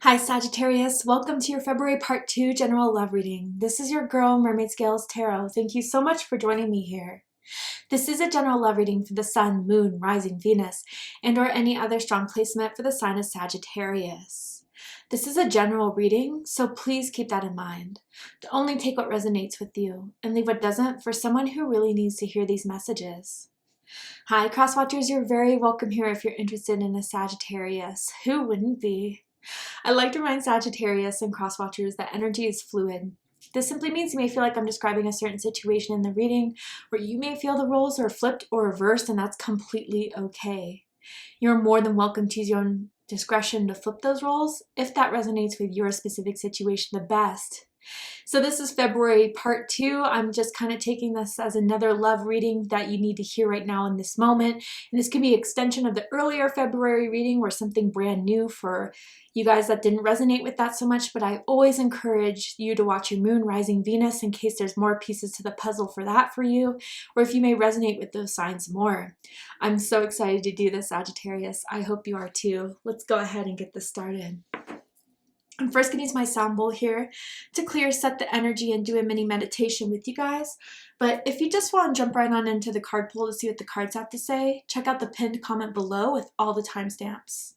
Hi Sagittarius, welcome to your February Part 2 General Love Reading. This is your girl, Mermaid Scales Tarot. Thank you so much for joining me here. This is a general love reading for the Sun, Moon, Rising, Venus, and or any other strong placement for the sign of Sagittarius. This is a general reading, so please keep that in mind. To only take what resonates with you and leave what doesn't for someone who really needs to hear these messages. Hi Crosswatchers, you're very welcome here if you're interested in a Sagittarius. Who wouldn't be? I like to remind Sagittarius and crosswatchers that energy is fluid. This simply means you may feel like I'm describing a certain situation in the reading, or you may feel the roles are flipped or reversed, and that's completely okay. You're more than welcome to use your own discretion to flip those roles if that resonates with your specific situation the best. So this is February Part 2. I'm just kind of taking this as another love reading that you need to hear right now in this moment. And this can be an extension of the earlier February reading or something brand new for you guys that didn't resonate with that so much. But I always encourage you to watch your Moon, Rising, Venus in case there's more pieces to the puzzle for that for you, or if you may resonate with those signs more. I'm so excited to do this, Sagittarius. I hope you are too. Let's go ahead and get this started. I'm first going to use my sound bowl here to clear, set the energy, and do a mini meditation with you guys. But if you just want to jump right on into the card pool to see what the cards have to say, check out the pinned comment below with all the timestamps.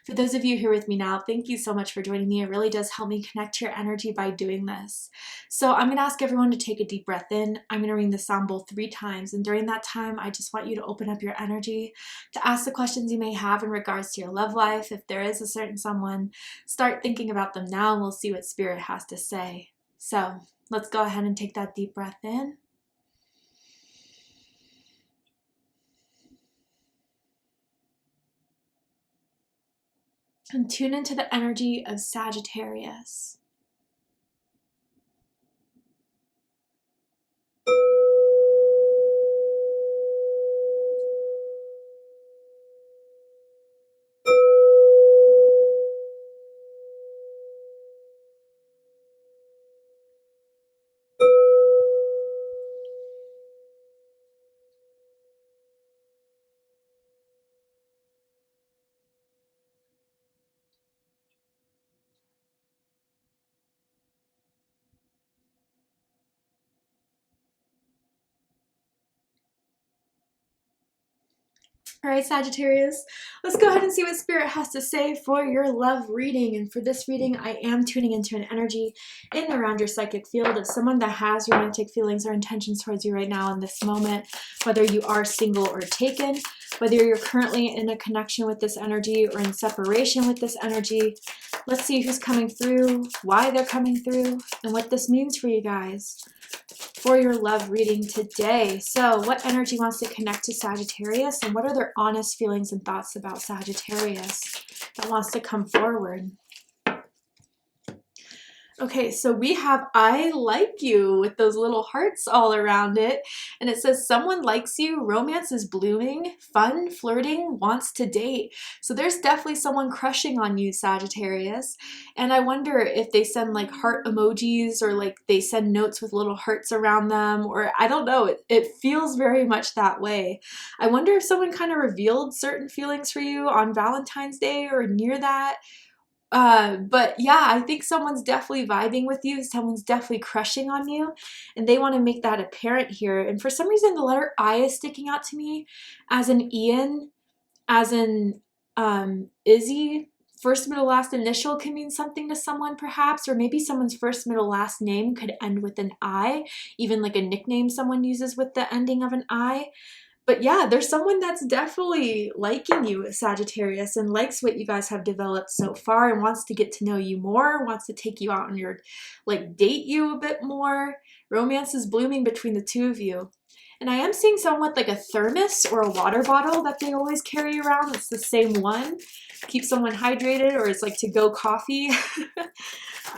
For those of you here with me now, thank you so much for joining me. It really does help me connect to your energy by doing this. So I'm going to ask everyone to take a deep breath in. I'm going to ring the sound bowl 3 times. And during that time, I just want you to open up your energy to ask the questions you may have in regards to your love life. If there is a certain someone, start thinking about them now and we'll see what Spirit has to say. So let's go ahead and take that deep breath in. And tune into the energy of Sagittarius. All right, Sagittarius, let's go ahead and see what Spirit has to say for your love reading. And for this reading, I am tuning into an energy in and around your psychic field of someone that has romantic feelings or intentions towards you right now in this moment, whether you are single or taken, whether you're currently in a connection with this energy or in separation with this energy. Let's see who's coming through, why they're coming through, and what this means for you guys for your love reading today. So what energy wants to connect to Sagittarius, and what are their honest feelings and thoughts about Sagittarius that wants to come forward? Okay, so we have I like you with those little hearts all around it. And it says someone likes you, romance is blooming, fun, flirting, wants to date. So there's definitely someone crushing on you, Sagittarius. And I wonder if they send like heart emojis or like they send notes with little hearts around them, or I don't know, it feels very much that way. I wonder if someone kind of revealed certain feelings for you on Valentine's Day or near that. But yeah, I think someone's definitely vibing with you. Someone's definitely crushing on you, and they want to make that apparent here. And for some reason, the letter I is sticking out to me as an Ian, as in Izzy. First, middle, last initial can mean something to someone perhaps, or maybe someone's first, middle, last name could end with an I, even like a nickname someone uses with the ending of an I. But yeah, there's someone that's definitely liking you, Sagittarius, and likes what you guys have developed so far and wants to get to know you more, wants to take you out on your, like, date you a bit more. Romance is blooming between the two of you. And I am seeing someone with like a thermos or a water bottle that they always carry around. It's the same one. Keep someone hydrated, or it's like to-go coffee.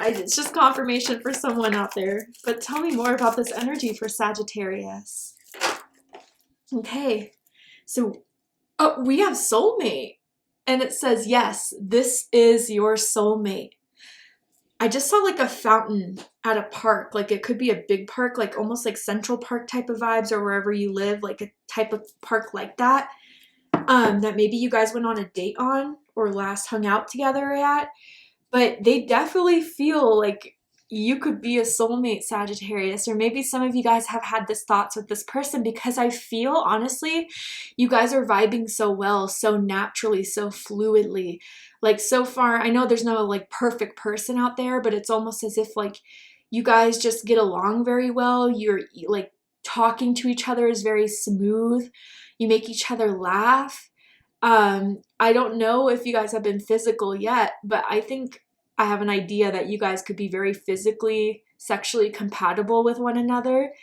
It's just confirmation for someone out there. But tell me more about this energy for Sagittarius. Okay, so we have soulmate, and it says, yes, this is your soulmate. I just saw like a fountain at a park, like it could be a big park, like almost like Central Park type of vibes, or wherever you live, like a type of park like that, that maybe you guys went on a date on or last hung out together at. but they definitely feel like you could be a soulmate, Sagittarius, or maybe some of you guys have had this thoughts with this person, because I feel honestly you guys are vibing so well, so naturally, so fluidly. Like so far, I know there's no like perfect person out there, but it's almost as if like you guys just get along very well. You're like talking to each other is very smooth. You make each other laugh. I don't know if you guys have been physical yet, but I think I have an idea that you guys could be very physically, sexually compatible with one another.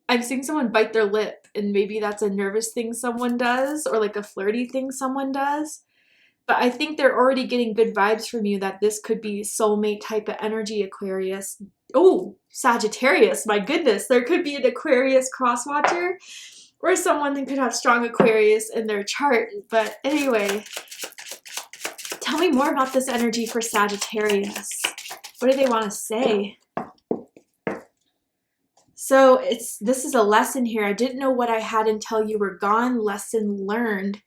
I'm seeing someone bite their lip, and maybe that's a nervous thing someone does, or like a flirty thing someone does. But I think they're already getting good vibes from you that this could be soulmate type of energy, Aquarius. Oh, Sagittarius, my goodness. There could be an Aquarius crosswatcher, or someone that could have strong Aquarius in their chart. But anyway, tell me more about this energy for Sagittarius. What do they want to say? So this is a lesson here. I didn't know what I had until you were gone. Lesson learned.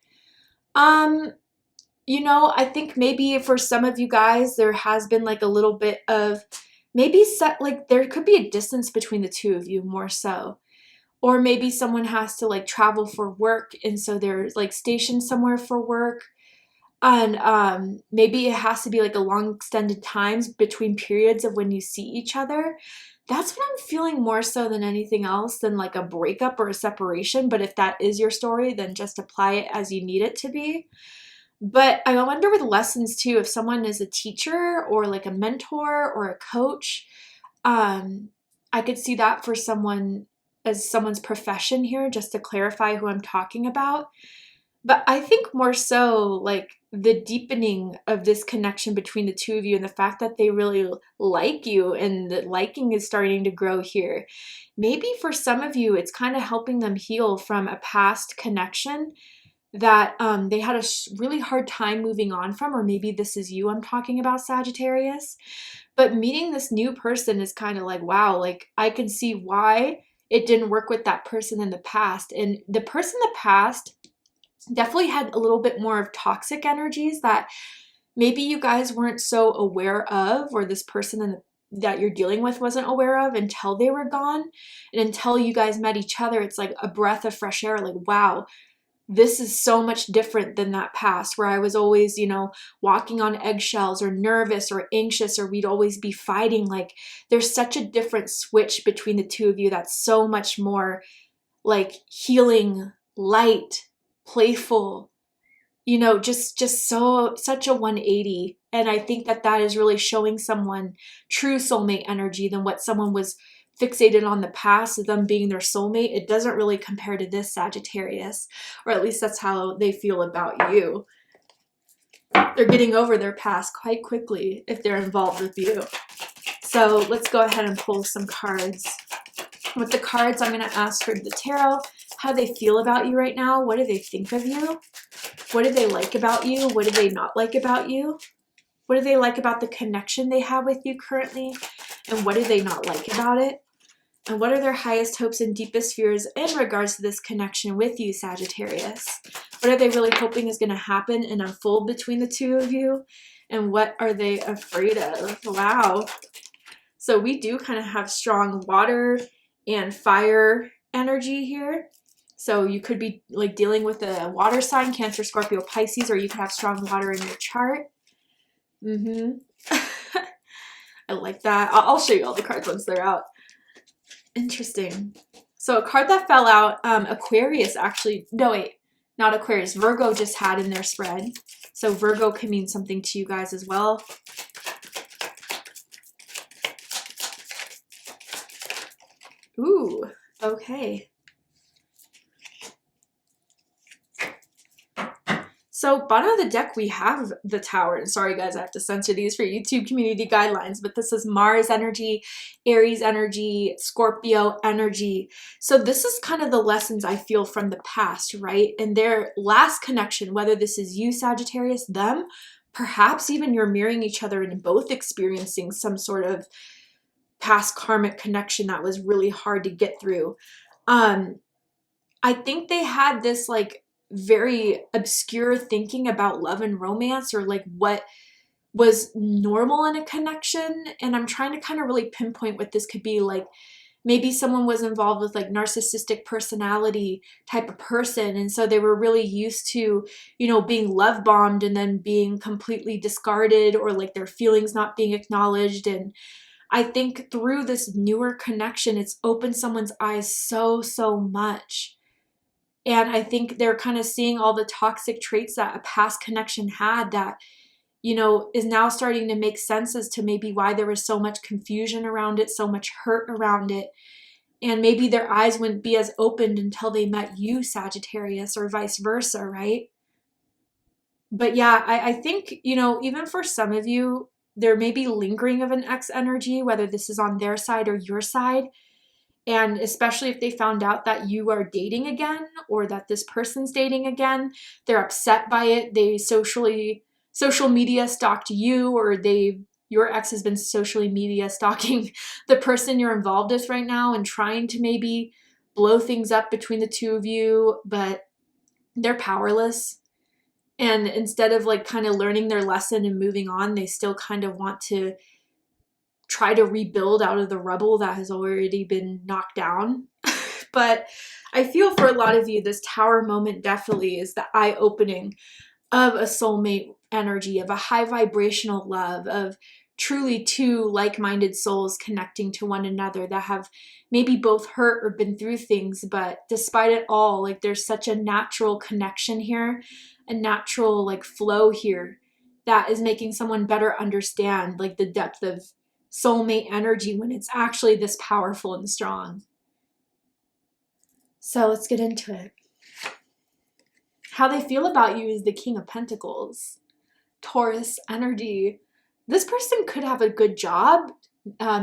You know, I think maybe for some of you guys, there has been like a little bit of maybe like there could be a distance between the two of you more so. Or maybe someone has to like travel for work, and so they're like stationed somewhere for work. And maybe it has to be like a long extended times between periods of when you see each other. That's what I'm feeling more so than anything else, than like a breakup or a separation. But if that is your story, then just apply it as you need it to be. But I wonder with lessons too, if someone is a teacher or like a mentor or a coach, I could see that for someone as someone's profession here, just to clarify who I'm talking about. But I think more so like the deepening of this connection between the two of you, and the fact that they really like you, and the liking is starting to grow here. Maybe for some of you, it's kind of helping them heal from a past connection that they had a really hard time moving on from, or maybe this is you I'm talking about, Sagittarius. But meeting this new person is kind of like, wow, like I can see why it didn't work with that person in the past. And the person in the past definitely had a little bit more of toxic energies that maybe you guys weren't so aware of, or this person that you're dealing with wasn't aware of until they were gone. And until you guys met each other, it's like a breath of fresh air. Like, wow, this is so much different than that past where I was always, you know, walking on eggshells or nervous or anxious, or we'd always be fighting. Like there's such a different switch between the two of you that's so much more like healing, light, playful, you know, just such a 180. And I think that that is really showing someone true soulmate energy than what someone was fixated on the past of them being their soulmate. It doesn't really compare to this, Sagittarius, or at least that's how they feel about you. They're getting over their past quite quickly if they're involved with you. So let's go ahead and pull some cards. With the cards, I'm going to ask for the tarot how they feel about you right now. What do they think of you? What do they like about you? What do they not like about you? What do they like about the connection they have with you currently? And what do they not like about it? And what are their highest hopes and deepest fears in regards to this connection with you, Sagittarius? What are they really hoping is going to happen and unfold between the two of you? And what are they afraid of? Wow. So we do kind of have strong water and fire energy here. So you could be like dealing with a water sign, Cancer, Scorpio, Pisces, or you could have strong water in your chart. I like that. I'll show you all the cards once they're out. Interesting. So a card that fell out, Aquarius actually, no wait, not Aquarius, Virgo just had in their spread. So Virgo can mean something to you guys as well. Ooh, okay. So bottom of the deck, we have the Tower. And sorry guys, I have to censor these for YouTube community guidelines, but this is Mars energy, Aries energy, Scorpio energy. So this is kind of the lessons I feel from the past, right? And their last connection, whether this is you, Sagittarius, them, perhaps even you're mirroring each other and both experiencing some sort of past karmic connection that was really hard to get through. I think they had this like very obscure thinking about love and romance, or like what was normal in a connection. And I'm trying to kind of really pinpoint what this could be. Like maybe someone was involved with like narcissistic personality type of person. And so they were really used to, you know, being love bombed and then being completely discarded, or like their feelings not being acknowledged. And I think through this newer connection, it's opened someone's eyes so, so much. And I think they're kind of seeing all the toxic traits that a past connection had that, you know, is now starting to make sense as to maybe why there was so much confusion around it, so much hurt around it. And maybe their eyes wouldn't be as opened until they met you, Sagittarius, or vice versa, right? But yeah, I think, you know, even for some of you, there may be lingering of an ex energy, whether this is on their side or your side. And especially if they found out that you are dating again, or that this person's dating again, they're upset by it. They social media stalked you, or your ex has been socially media stalking the person you're involved with right now and trying to maybe blow things up between the two of you, but they're powerless. And instead of like kind of learning their lesson and moving on, they still kind of want to try to rebuild out of the rubble that has already been knocked down. But I feel for a lot of you, this tower moment definitely is the eye-opening of a soulmate energy, of a high vibrational love, of truly two like-minded souls connecting to one another that have maybe both hurt or been through things, but despite it all, like there's such a natural connection here, a natural like flow here that is making someone better understand like the depth of soulmate energy when it's actually this powerful and strong. So let's get into it. How they feel about you is the King of Pentacles, Taurus energy. This person could have a good job.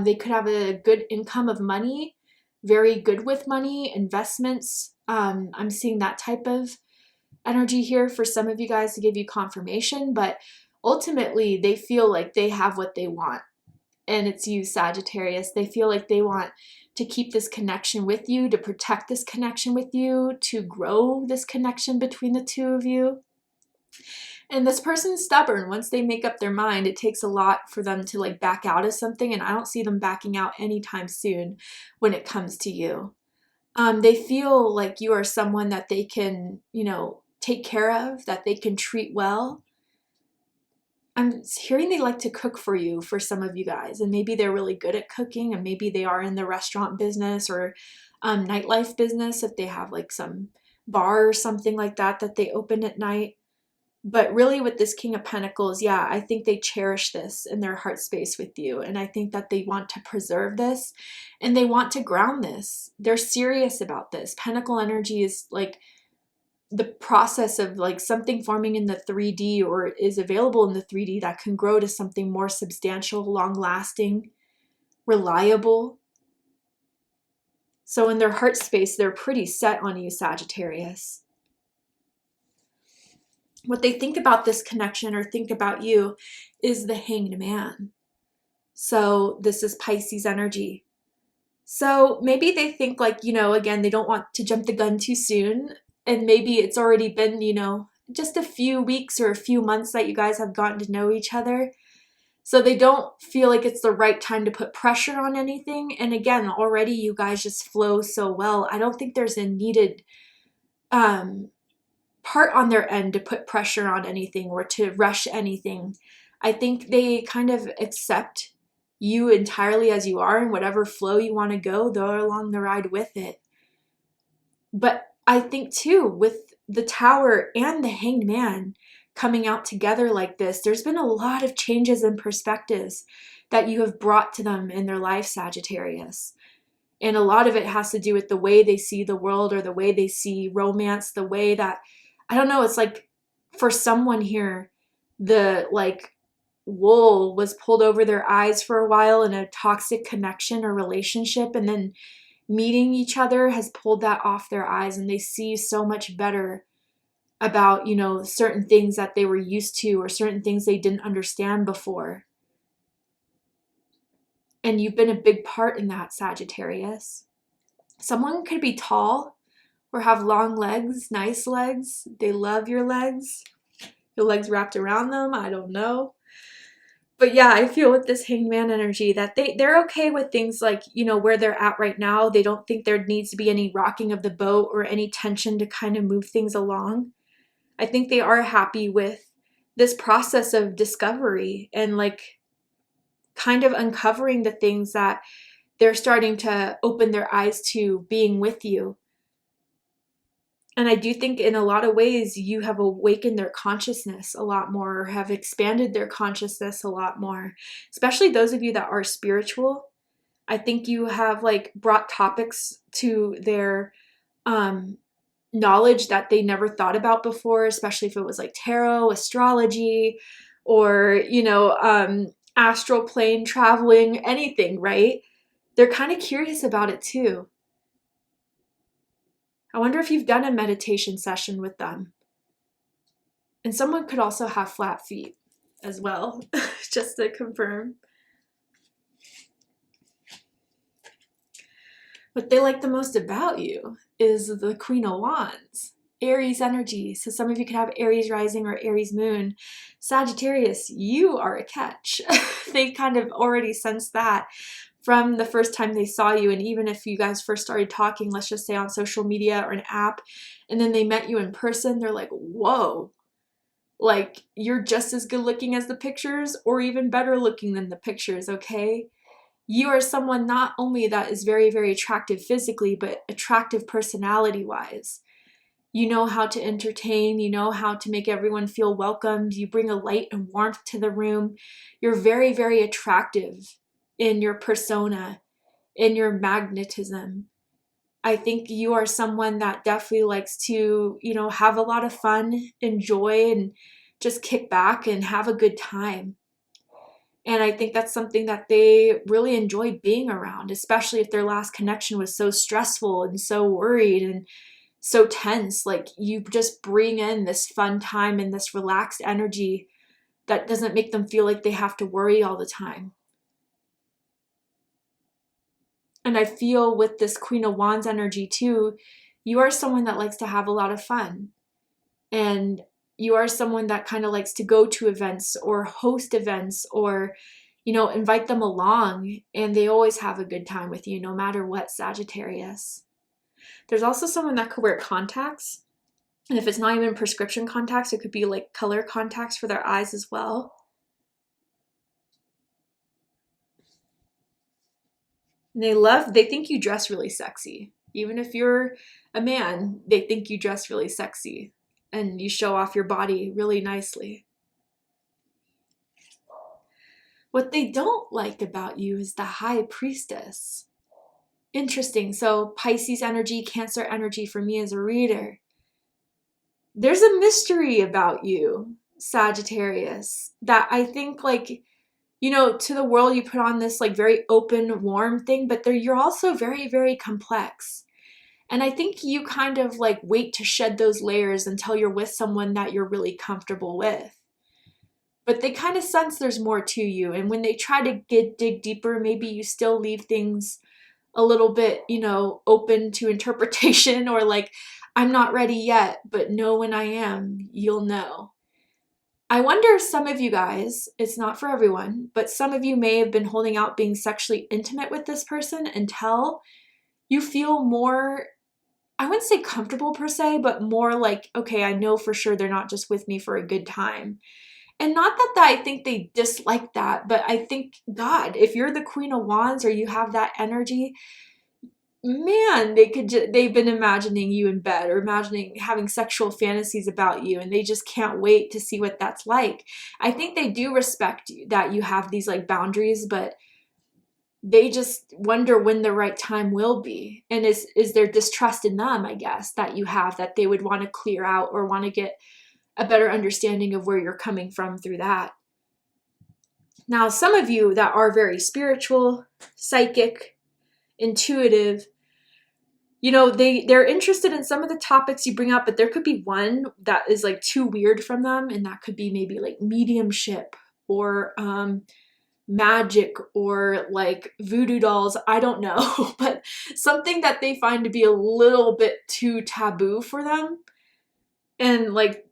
They could have a good income of money, very good with money, investments. I'm seeing that type of energy here for some of you guys to give you confirmation, but ultimately they feel like they have what they want. And it's you, Sagittarius. They feel like they want to keep this connection with you, to protect this connection with you, to grow this connection between the two of you. And this person's stubborn. Once they make up their mind, it takes a lot for them to like back out of something. And I don't see them backing out anytime soon when it comes to you. They feel like you are someone that they can, you know, take care of, that they can treat well. I'm hearing they like to cook for you for some of you guys, and maybe they're really good at cooking, and maybe they are in the restaurant business or nightlife business if they have like some bar or something like that that they open at night. But really with this King of Pentacles, yeah, I think they cherish this in their heart space with you, and I think that they want to preserve this and they want to ground this. They're serious about this. Pentacle energy is like the process of like something forming in the 3D or is available in the 3D that can grow to something more substantial, long-lasting, reliable. So in their heart space, they're pretty set on you, Sagittarius. What they think about this connection or think about you is the Hanged Man. So this is Pisces energy. So maybe they think like, you know, again, they don't want to jump the gun too soon. And maybe it's already been, you know, just a few weeks or a few months that you guys have gotten to know each other. So they don't feel like it's the right time to put pressure on anything. And again, already you guys just flow so well. I don't think there's a needed part on their end to put pressure on anything or to rush anything. I think they kind of accept you entirely as you are, and whatever flow you want to go, they're along the ride with it. But I think too, with the Tower and the Hanged Man coming out together like this, there's been a lot of changes in perspectives that you have brought to them in their life, Sagittarius. And a lot of it has to do with the way they see the world or the way they see romance, the way that, I don't know, it's like for someone here, the like wool was pulled over their eyes for a while in a toxic connection or relationship, and then meeting each other has pulled that off their eyes, and they see so much better about, you know, certain things that they were used to or certain things they didn't understand before. And you've been a big part in that, Sagittarius. Someone could be tall or have long legs, nice legs. They love your legs wrapped around them. I don't know. But yeah, I feel with this hangman energy that they're okay with things like, you know, where they're at right now. They don't think there needs to be any rocking of the boat or any tension to kind of move things along. I think they are happy with this process of discovery and like kind of uncovering the things that they're starting to open their eyes to being with you. And I do think in a lot of ways you have awakened their consciousness a lot more, or have expanded their consciousness a lot more, especially those of you that are spiritual. I think you have like brought topics to their knowledge that they never thought about before, especially if it was like tarot, astrology, or, you know, astral plane traveling, anything, right? They're kind of curious about it too. I wonder if you've done a meditation session with them. And someone could also have flat feet as well, just to confirm. What they like the most about you is the Queen of Wands, Aries energy. So some of you could have Aries rising or Aries moon. Sagittarius, you are a catch. They kind of already sensed that from the first time they saw you. And even if you guys first started talking, let's just say on social media or an app, and then they met you in person, they're like, whoa, like you're just as good looking as the pictures or even better looking than the pictures, okay? You are someone not only that is very, very attractive physically, but attractive personality-wise. You know how to entertain, you know how to make everyone feel welcomed, you bring a light and warmth to the room. You're very, very attractive in your persona, in your magnetism. I think you are someone that definitely likes to, you know, have a lot of fun, enjoy, and just kick back and have a good time. And I think that's something that they really enjoy being around, especially if their last connection was so stressful and so worried and so tense. Like you just bring in this fun time and this relaxed energy that doesn't make them feel like they have to worry all the time. And I feel with this Queen of Wands energy too, you are someone that likes to have a lot of fun. And you are someone that kind of likes to go to events or host events or, you know, invite them along. And they always have a good time with you, no matter what, Sagittarius. There's also someone that could wear contacts. And if it's not even prescription contacts, it could be like color contacts for their eyes as well. And they think you dress really sexy. Even if you're a man, they think you dress really sexy and you show off your body really nicely. What they don't like about you is the High Priestess. Interesting. So Pisces energy, Cancer energy for me as a reader. There's a mystery about you, Sagittarius, that I think like, you know, to the world you put on this like very open, warm thing, but you're also very, very complex. And I think you kind of like wait to shed those layers until you're with someone that you're really comfortable with. But they kind of sense there's more to you. And when they try to dig deeper, maybe you still leave things a little bit, you know, open to interpretation or like, I'm not ready yet, but know when I am, you'll know. I wonder if some of you guys, it's not for everyone, but some of you may have been holding out being sexually intimate with this person until you feel more, I wouldn't say comfortable per se, but more like, okay, I know for sure they're not just with me for a good time. And not that I think they dislike that, but I think, God, if you're the Queen of Wands or you have that energy, man, they've been imagining you in bed or imagining having sexual fantasies about you, and they just can't wait to see what that's like. I think they do respect you, that you have these like boundaries, but they just wonder when the right time will be. And is there distrust in them, I guess, that you have that they would want to clear out or want to get a better understanding of where you're coming from through that. Now, some of you that are very spiritual, psychic, intuitive, you know, they're interested in some of the topics you bring up, but there could be one that is like too weird from them, and that could be maybe like mediumship or magic or like voodoo dolls. I don't know, but something that they find to be a little bit too taboo for them. And like,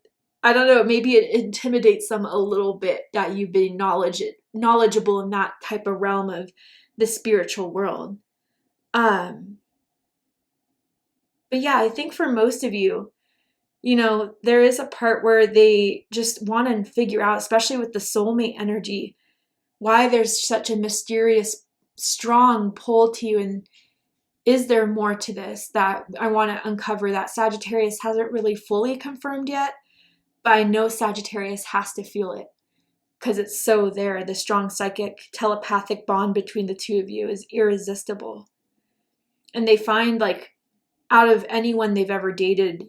I don't know, maybe it intimidates them a little bit that you've been knowledgeable in that type of realm of the spiritual world. But yeah, I think for most of you, you know, there is a part where they just want to figure out, especially with the soulmate energy, why there's such a mysterious, strong pull to you. And is there more to this that I want to uncover that Sagittarius hasn't really fully confirmed yet? But I know Sagittarius has to feel it because it's so there. The strong psychic telepathic bond between the two of you is irresistible. And they find, like, out of anyone they've ever dated,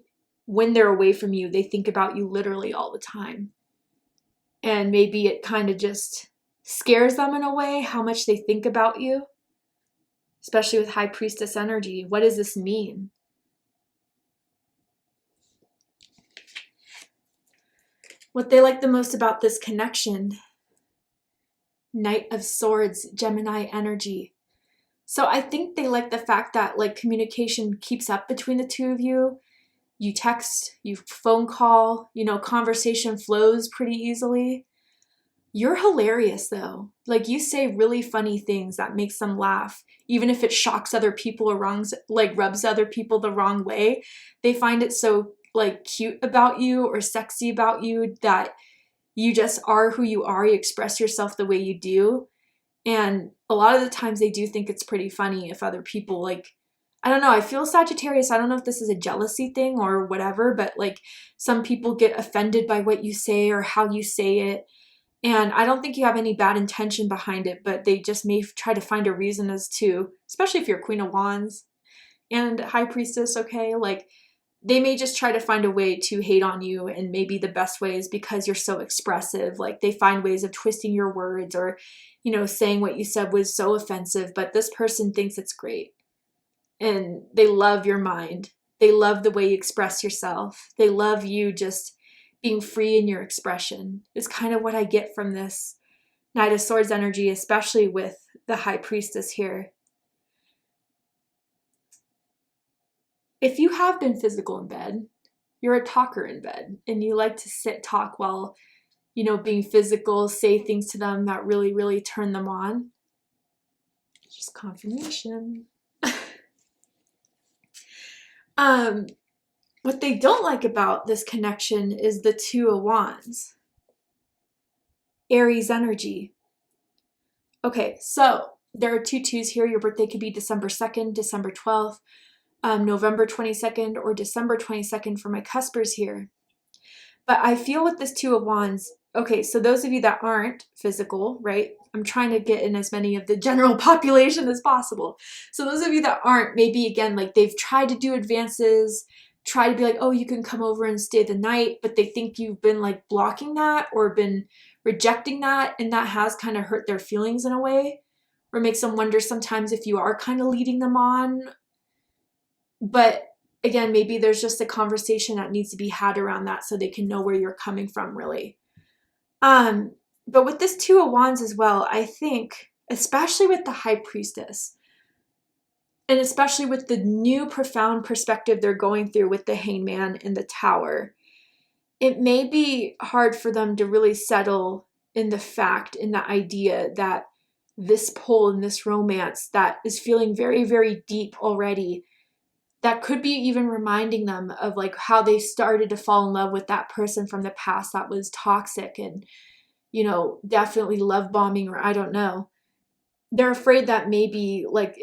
when they're away from you, they think about you literally all the time. And maybe it kind of just scares them in a way how much they think about you, especially with High Priestess energy. What does this mean? What they like the most about this connection, Knight of Swords, Gemini energy. So I think they like the fact that, like, communication keeps up between the two of you. You text, you phone call, you know, conversation flows pretty easily. You're hilarious though. Like, you say really funny things that makes them laugh. Even if it shocks other people or rubs other people the wrong way, they find it so, like, cute about you or sexy about you that you just are who you are. You express yourself the way you do. And a lot of the times they do think it's pretty funny if other people, like, I don't know, I feel Sagittarius, I don't know if this is a jealousy thing or whatever, but, like, some people get offended by what you say or how you say it. And I don't think you have any bad intention behind it, but they just may try to find a reason as to, especially if you're Queen of Wands and High Priestess, okay? Like, they may just try to find a way to hate on you, and maybe the best way is because you're so expressive. Like, they find ways of twisting your words or, you know, saying what you said was so offensive, but this person thinks it's great. And they love your mind. They love the way you express yourself. They love you just being free in your expression. Is kind of what I get from this Knight of Swords energy, especially with the High Priestess here. If you have been physical in bed, you're a talker in bed, and you like to sit, talk while, you know, being physical, say things to them that really, really turn them on. Just confirmation. What they don't like about this connection is the Two of Wands. Aries energy. Okay, so there are two twos here. Your birthday could be December 2nd, December 12th, November 22nd, or December 22nd for my cuspers here. But I feel with this Two of Wands, okay, so those of you that aren't physical, right? I'm trying to get in as many of the general population as possible. So those of you that aren't, maybe again, like, they've tried to do advances, try to be like, oh, you can come over and stay the night, but they think you've been, like, blocking that or been rejecting that, and that has kind of hurt their feelings in a way, or makes them wonder sometimes if you are kind of leading them on. But again, maybe there's just a conversation that needs to be had around that so they can know where you're coming from, really. But with this Two of Wands as well, I think, especially with the High Priestess, and especially with the new profound perspective they're going through with the Hangman and the Tower, it may be hard for them to really settle in the fact, in the idea that this pull in this romance that is feeling very, very deep already, that could be even reminding them of, like, how they started to fall in love with that person from the past that was toxic and, you know, definitely love bombing, or I don't know. They're afraid that maybe, like,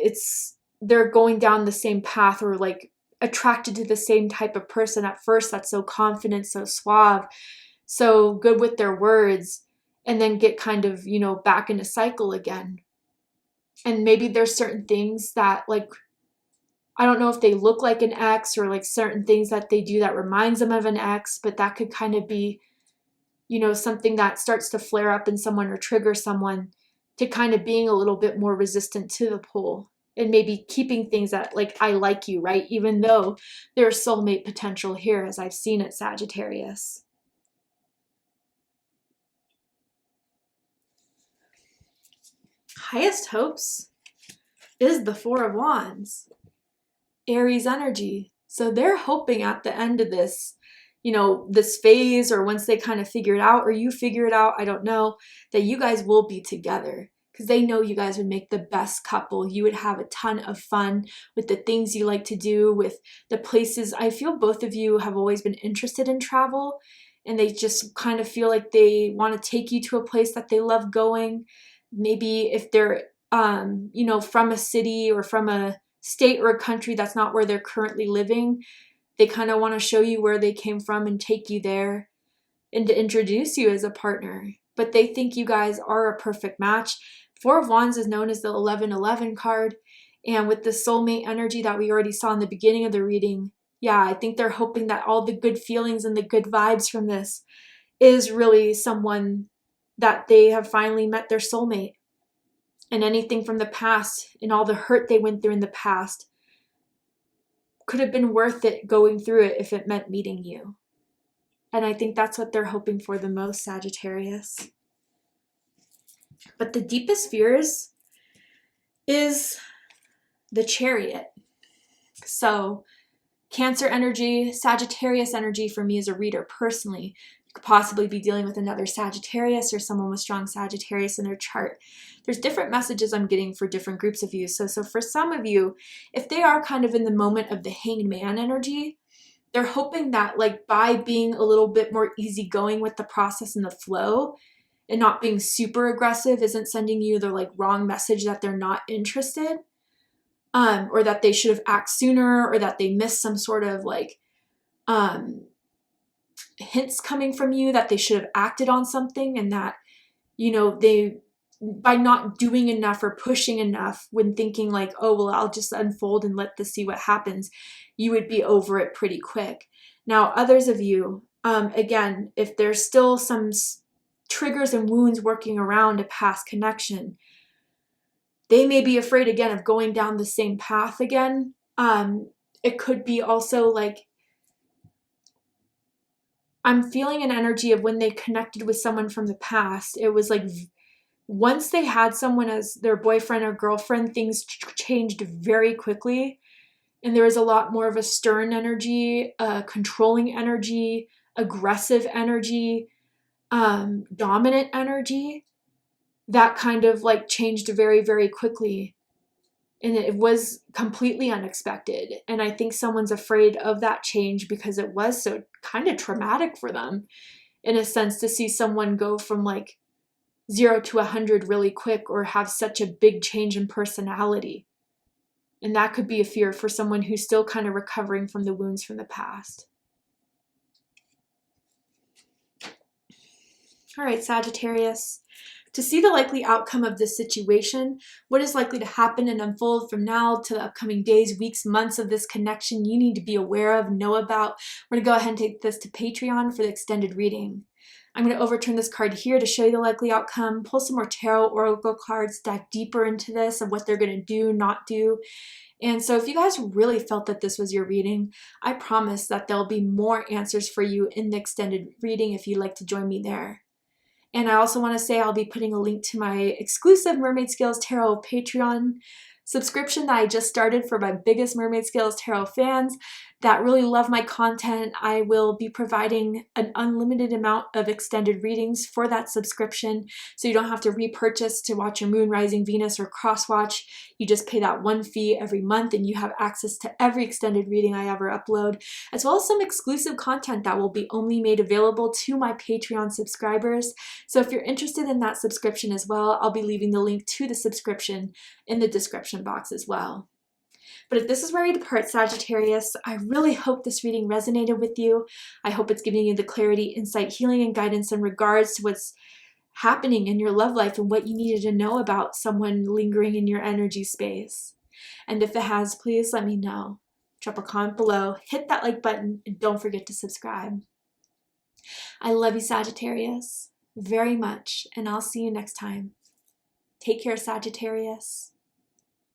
they're going down the same path, or, like, attracted to the same type of person at first that's so confident, so suave, so good with their words, and then get kind of, you know, back in a cycle again. And maybe there's certain things that, like, I don't know if they look like an ex, or, like, certain things that they do that reminds them of an ex, but that could kind of be, you know, something that starts to flare up in someone or trigger someone to kind of being a little bit more resistant to the pull, and maybe keeping things that, like, I like you, right? Even though there's soulmate potential here, as I've seen it, Sagittarius. Highest hopes is the Four of Wands. Aries energy. So they're hoping at the end of this, this phase, or once they kind of figure it out, or you figure it out, I don't know, that you guys will be together. Because they know you guys would make the best couple. You would have a ton of fun with the things you like to do, with the places. I feel both of you have always been interested in travel, and they just kind of feel like they want to take you to a place that they love going. Maybe if they're, from a city or from a state or a country that's not where they're currently living, they kind of want to show you where they came from and take you there and to introduce you as a partner. But they think you guys are a perfect match. Four of Wands is known as the 1111 card. And with the soulmate energy that we already saw in the beginning of the reading, yeah, I think they're hoping that all the good feelings and the good vibes from this is really someone that they have finally met their soulmate. And anything from the past and all the hurt they went through in the past could have been worth it going through it if it meant meeting you. And I think that's what they're hoping for the most, Sagittarius. But the deepest fears is the Chariot. So Cancer energy, Sagittarius energy for me as a reader personally. You could possibly be dealing with another Sagittarius or someone with strong Sagittarius in their chart. There's different messages I'm getting for different groups of you. So for some of you, if they are kind of in the moment of the Hanged Man energy, they're hoping that by being a little bit more easygoing with the process and the flow and not being super aggressive isn't sending you the wrong message that they're not interested, or that they should have acted sooner, or that they missed some sort of hints coming from you that they should have acted on something, and that they, by not doing enough or pushing enough when thinking oh well, I'll just unfold and let this see what happens, you would be over it pretty quick. Now others of you, again, if there's still some triggers and wounds working around a past connection, they may be afraid again of going down the same path again. It could be also I'm feeling an energy of when they connected with someone from the past, it was once they had someone as their boyfriend or girlfriend, things changed very quickly. And there was a lot more of a stern energy, controlling energy, aggressive energy, dominant energy that kind of changed very, very quickly. And it was completely unexpected. And I think someone's afraid of that change because it was so kind of traumatic for them, in a sense, to see someone go from 0 to 100 really quick, or have such a big change in personality. And that could be a fear for someone who's still kind of recovering from the wounds from the past. All right, Sagittarius. To see the likely outcome of this situation, what is likely to happen and unfold from now to the upcoming days, weeks, months of this connection, you need to be aware of, know about. We're going to go ahead and take this to Patreon for the extended reading. I'm going to overturn this card here to show you the likely outcome, pull some more tarot oracle cards, dive deeper into this of what they're going to do, not do. And so if you guys really felt that this was your reading, I promise that there'll be more answers for you in the extended reading if you'd like to join me there. And I also want to say I'll be putting a link to my exclusive Mermaid Scales Tarot Patreon subscription that I just started for my biggest Mermaid Scales Tarot fans that really love my content. I will be providing an unlimited amount of extended readings for that subscription, so you don't have to repurchase to watch your Moon, Rising, Venus, or cross watch. You just pay that one fee every month and you have access to every extended reading I ever upload, as well as some exclusive content that will be only made available to my Patreon subscribers. So if you're interested in that subscription as well, I'll be leaving the link to the subscription in the description box as well. But if this is where we depart, Sagittarius, I really hope this reading resonated with you. I hope it's giving you the clarity, insight, healing, and guidance in regards to what's happening in your love life and what you needed to know about someone lingering in your energy space. And if it has, please let me know. Drop a comment below, hit that like button, and don't forget to subscribe. I love you, Sagittarius, very much, and I'll see you next time. Take care, Sagittarius.